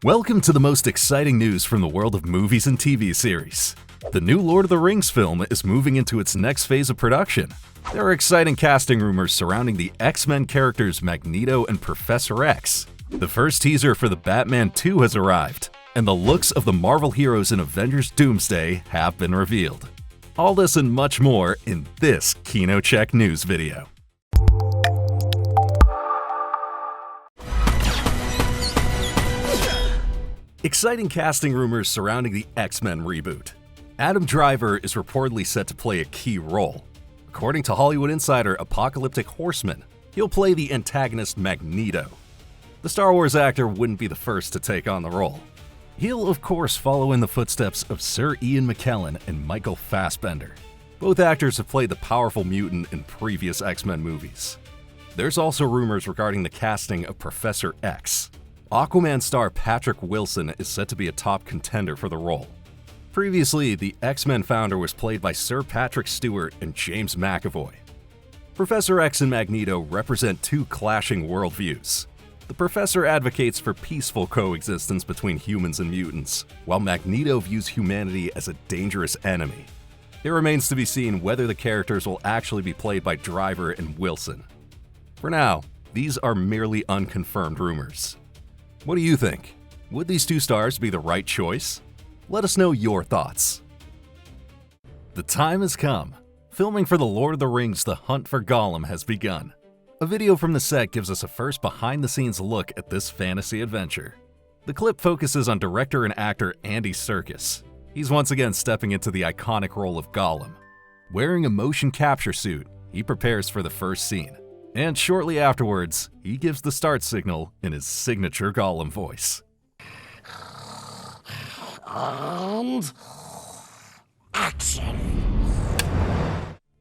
Welcome to the most exciting news from the world of movies and TV series. The new Lord of the Rings film is moving into its next phase of production. There are exciting casting rumors surrounding the X-Men characters Magneto and Professor X. The first teaser for the Batman 2 has arrived, and the looks of the Marvel heroes in Avengers Doomsday have been revealed. All this and much more in this KinoCheck news video. Exciting casting rumors surrounding the X-Men reboot. Adam Driver is reportedly set to play a key role. According to Hollywood insider Apocalyptic Horseman, he'll play the antagonist Magneto. The Star Wars actor wouldn't be the first to take on the role. He'll of course follow in the footsteps of Sir Ian McKellen and Michael Fassbender. Both actors have played the powerful mutant in previous X-Men movies. There's also rumors regarding the casting of Professor X. Aquaman star Patrick Wilson is set to be a top contender for the role. Previously, the X-Men founder was played by Sir Patrick Stewart and James McAvoy. Professor X and Magneto represent two clashing worldviews. The Professor advocates for peaceful coexistence between humans and mutants, while Magneto views humanity as a dangerous enemy. It remains to be seen whether the characters will actually be played by Driver and Wilson. For now, these are merely unconfirmed rumors. What do you think? Would these two stars be the right choice? Let us know your thoughts. The time has come. Filming for The Lord of the Rings: The Hunt for Gollum has begun. A video from the set gives us a first behind-the-scenes look at this fantasy adventure. The clip focuses on director and actor Andy Serkis. He's once again stepping into the iconic role of Gollum. Wearing a motion capture suit, he prepares for the first scene. And shortly afterwards, he gives the start signal in his signature Gollum voice. And action!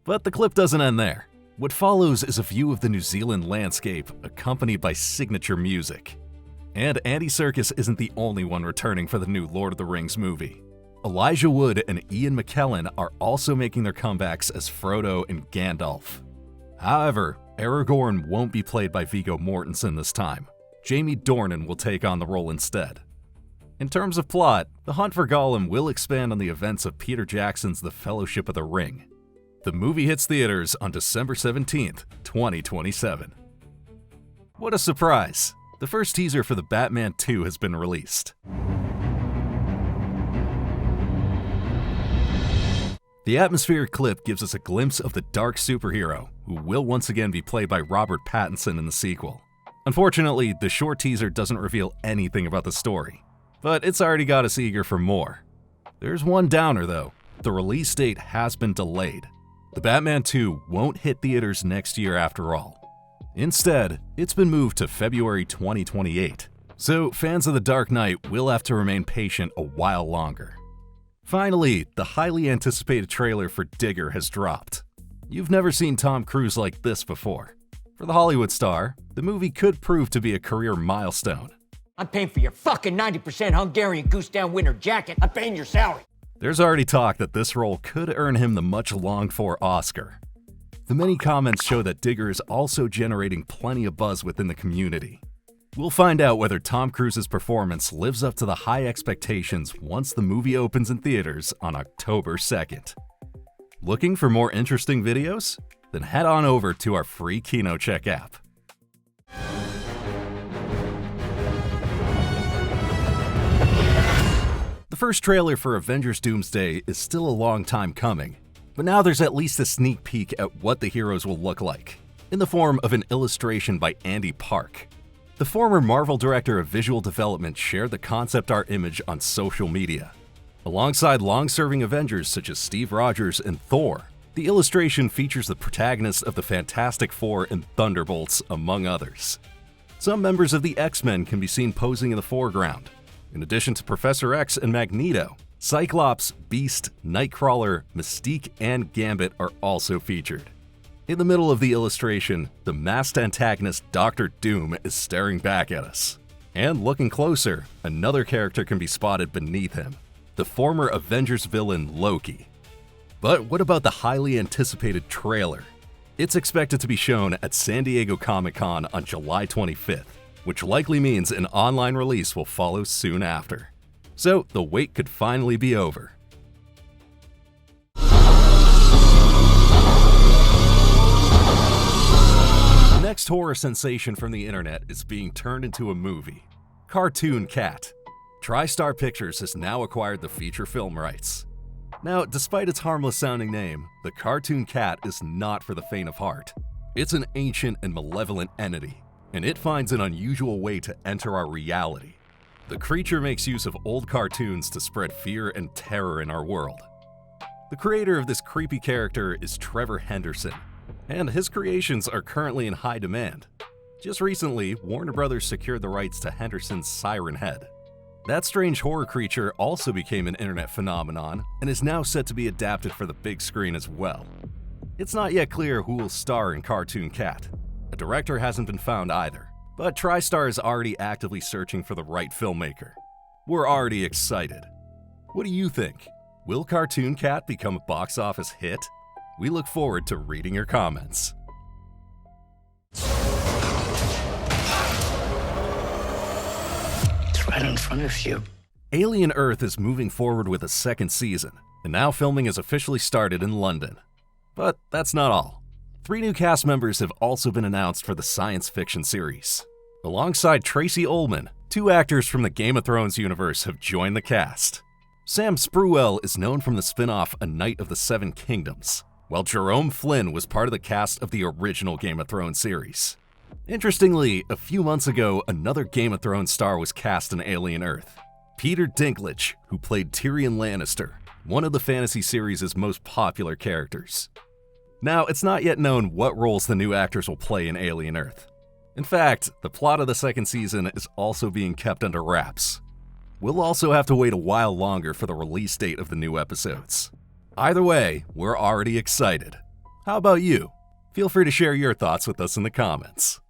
But the clip doesn't end there. What follows is a view of the New Zealand landscape accompanied by signature music. And Andy Serkis isn't the only one returning for the new Lord of the Rings movie. Elijah Wood and Ian McKellen are also making their comebacks as Frodo and Gandalf. However, Aragorn won't be played by Viggo Mortensen this time. Jamie Dornan will take on the role instead. In terms of plot, The Hunt for Gollum will expand on the events of Peter Jackson's The Fellowship of the Ring. The movie hits theaters on December 17th, 2027. What a surprise! The first teaser for the Batman 2 has been released. The atmospheric clip gives us a glimpse of the dark superhero, who will once again be played by Robert Pattinson in the sequel. Unfortunately, the short teaser doesn't reveal anything about the story, but it's already got us eager for more. There's one downer though. The release date has been delayed. The Batman 2 won't hit theaters next year after all. Instead, it's been moved to February 2028, so fans of The Dark Knight will have to remain patient a while longer. Finally, the highly anticipated trailer for Digger has dropped. You've never seen Tom Cruise like this before. For the Hollywood star, the movie could prove to be a career milestone. I'm paying for your fucking 90% Hungarian goose down winter jacket. I'm paying your salary. There's already talk that this role could earn him the much longed for Oscar. The many comments show that Digger is also generating plenty of buzz within the community. We'll find out whether Tom Cruise's performance lives up to the high expectations once the movie opens in theaters on October 2nd. Looking for more interesting videos? Then head on over to our free KinoCheck app. The first trailer for Avengers Doomsday is still a long time coming, but now there's at least a sneak peek at what the heroes will look like, in the form of an illustration by Andy Park. The former Marvel director of visual development shared the concept art image on social media. Alongside long-serving Avengers such as Steve Rogers and Thor, the illustration features the protagonists of the Fantastic Four and Thunderbolts, among others. Some members of the X-Men can be seen posing in the foreground. In addition to Professor X and Magneto, Cyclops, Beast, Nightcrawler, Mystique, and Gambit are also featured. In the middle of the illustration, the masked antagonist Dr. Doom is staring back at us. And looking closer, another character can be spotted beneath him, the former Avengers villain Loki. But what about the highly anticipated trailer? It's expected to be shown at San Diego Comic-Con on July 25th. which likely means an online release will follow soon after. So the wait could finally be over. The next horror sensation from the internet is being turned into a movie. Cartoon Cat. TriStar Pictures has now acquired the feature film rights. Now, despite its harmless-sounding name, the Cartoon Cat is not for the faint of heart. It's an ancient and malevolent entity, and it finds an unusual way to enter our reality. The creature makes use of old cartoons to spread fear and terror in our world. The creator of this creepy character is Trevor Henderson, and his creations are currently in high demand. Just recently, Warner Brothers secured the rights to Henderson's Siren Head. That strange horror creature also became an internet phenomenon and is now set to be adapted for the big screen as well. It's not yet clear who will star in Cartoon Cat. A director hasn't been found either, but TriStar is already actively searching for the right filmmaker. We're already excited. What do you think? Will Cartoon Cat become a box office hit? We look forward to reading your comments. Right in front of you. Alien Earth is moving forward with a second season, and now filming has officially started in London. But that's not all. 3 new cast members have also been announced for the science fiction series. Alongside Tracy Ullman, 2 actors from the Game of Thrones universe have joined the cast. Sam Spruell is known from the spin-off A Knight of the Seven Kingdoms, while Jerome Flynn was part of the cast of the original Game of Thrones series. Interestingly, a few months ago, another Game of Thrones star was cast in Alien Earth. Peter Dinklage, who played Tyrion Lannister, one of the fantasy series' most popular characters. Now, it's not yet known what roles the new actors will play in Alien Earth. In fact, the plot of the second season is also being kept under wraps. We'll also have to wait a while longer for the release date of the new episodes. Either way, we're already excited. How about you? Feel free to share your thoughts with us in the comments.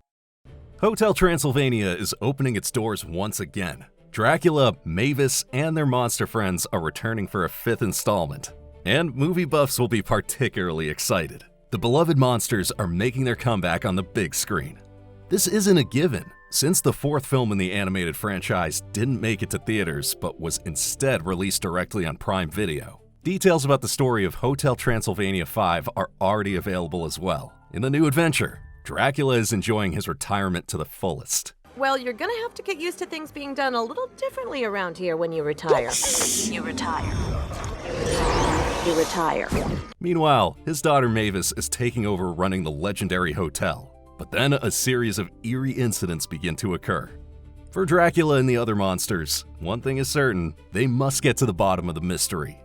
Hotel Transylvania is opening its doors once again. Dracula, Mavis, and their monster friends are returning for a 5th installment. And movie buffs will be particularly excited. The beloved monsters are making their comeback on the big screen. This isn't a given, since the 4th film in the animated franchise didn't make it to theaters but was instead released directly on Prime Video. Details about the story of Hotel Transylvania 5 are already available as well. In the new adventure, Dracula is enjoying his retirement to the fullest. Well, you're gonna have to get used to things being done a little differently around here when you retire. You retire. You retire. Meanwhile, his daughter Mavis is taking over running the legendary hotel. But then a series of eerie incidents begin to occur. For Dracula and the other monsters, one thing is certain, they must get to the bottom of the mystery.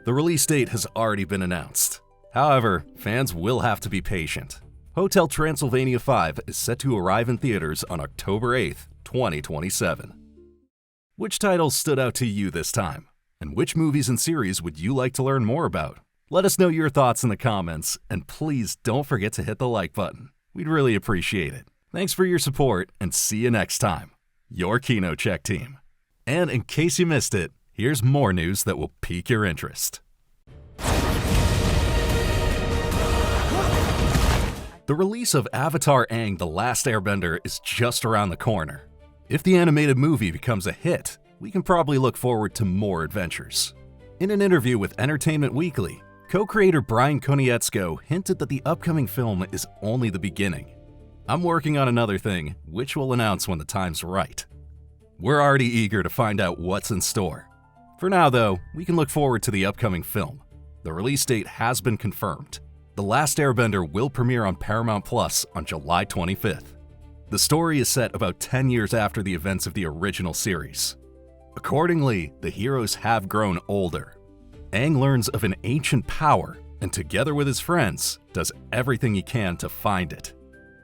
The release date has already been announced. However, fans will have to be patient. Hotel Transylvania 5 is set to arrive in theaters on October 8th, 2027. Which titles stood out to you this time? And which movies and series would you like to learn more about? Let us know your thoughts in the comments, and please don't forget to hit the like button. We'd really appreciate it. Thanks for your support, and see you next time. Your KinoCheck team. And in case you missed it, here's more news that will pique your interest. The release of Avatar Aang: The Last Airbender is just around the corner. If the animated movie becomes a hit, we can probably look forward to more adventures. In an interview with Entertainment Weekly, co-creator Brian Konietzko hinted that the upcoming film is only the beginning. I'm working on another thing, which we'll announce when the time's right. We're already eager to find out what's in store. For now, though, we can look forward to the upcoming film. The release date has been confirmed. The Last Airbender will premiere on Paramount Plus on July 25th. The story is set about 10 years after the events of the original series. Accordingly, the heroes have grown older. Aang learns of an ancient power, and together with his friends, does everything he can to find it.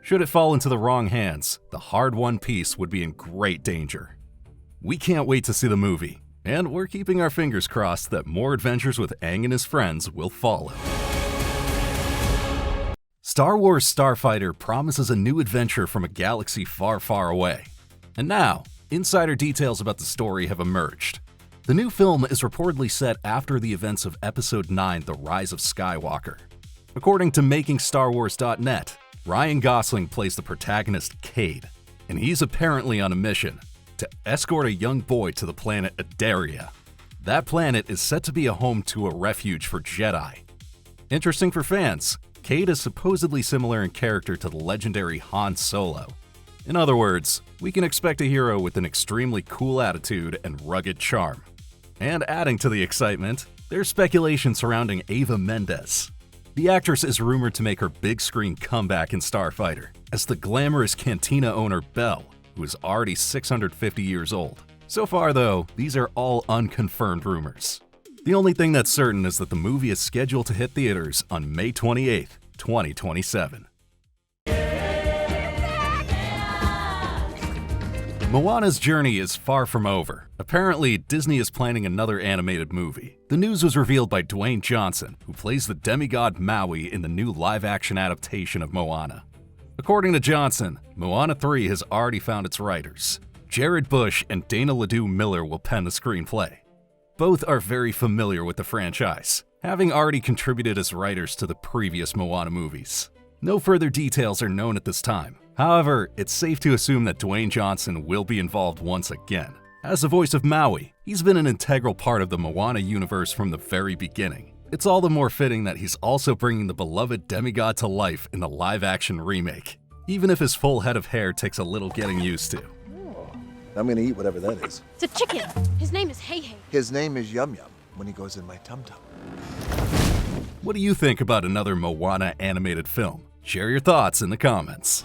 Should it fall into the wrong hands, the hard-won piece would be in great danger. We can't wait to see the movie, and we're keeping our fingers crossed that more adventures with Aang and his friends will follow. Star Wars Starfighter promises a new adventure from a galaxy far, far away. And now, insider details about the story have emerged. The new film is reportedly set after the events of Episode 9, The Rise of Skywalker. According to MakingStarWars.net, Ryan Gosling plays the protagonist Cade. and he's apparently on a mission to escort a young boy to the planet Adaria. That planet is set to be a home to a refuge for Jedi. Interesting for fans, Cade is supposedly similar in character to the legendary Han Solo. In other words, we can expect a hero with an extremely cool attitude and rugged charm. And adding to the excitement, there's speculation surrounding Eva Mendes. The actress is rumored to make her big screen comeback in Starfighter as the glamorous cantina owner Belle, who is already 650 years old. So far though, these are all unconfirmed rumors. The only thing that's certain is that the movie is scheduled to hit theaters on May 28, 2027. Moana's journey is far from over. Apparently, Disney is planning another animated movie. The news was revealed by Dwayne Johnson, who plays the demigod Maui in the new live-action adaptation of Moana. According to Johnson, Moana 3 has already found its writers. Jared Bush and Dana LeDoux Miller will pen the screenplay. Both are very familiar with the franchise, having already contributed as writers to the previous Moana movies. No further details are known at this time. However, it's safe to assume that Dwayne Johnson will be involved once again. As the voice of Maui, he's been an integral part of the Moana universe from the very beginning. It's all the more fitting that he's also bringing the beloved demigod to life in the live-action remake, even if his full head of hair takes a little getting used to. I'm gonna eat whatever that is. It's a chicken. His name is Hey Hey. His name is Yum Yum when he goes in my tum-tum. What do you think about another Moana animated film? Share your thoughts in the comments.